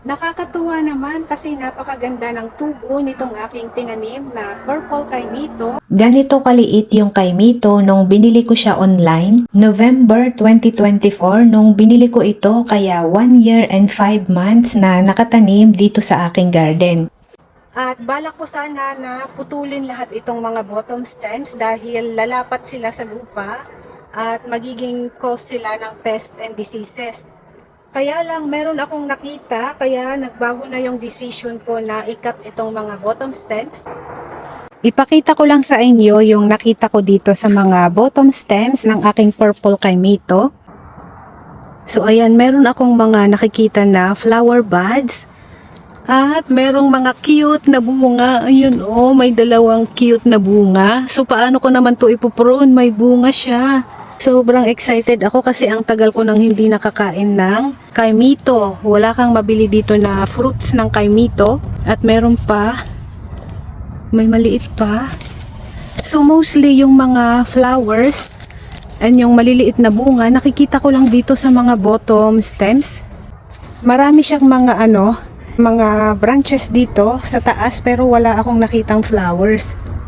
Nakakatuwa naman kasi napakaganda ng tubo nitong aking tinanim na purple kaimito. Ganito kaliit yung kaimito nung binili ko siya online. November 2024 nung binili ko ito, kaya 1 year and 5 months na nakatanim dito sa aking garden. At balak ko sana na putulin lahat itong mga bottom stems dahil lalapat sila sa lupa at magiging cause sila ng pest and diseases. Kaya lang meron akong nakita, kaya nagbago na yung decision ko na ikat itong mga bottom stems. Ipakita ko lang sa inyo yung nakita ko dito sa mga bottom stems ng aking purple kaimito. So ayan, meron akong mga nakikita na flower buds. At merong mga cute na bunga. Ayun oh, may dalawang cute na bunga. So paano ko naman to ipuprune? May bunga siya. Sobrang excited ako kasi ang tagal ko nang hindi nakakain ng kaimito. Wala kang mabili dito na fruits ng kaimito. At meron pa, may maliit pa. So mostly yung mga flowers and yung maliliit na bunga, nakikita ko lang dito sa mga bottom stems. Marami siyang mga mga branches dito sa taas pero wala akong nakitang flowers.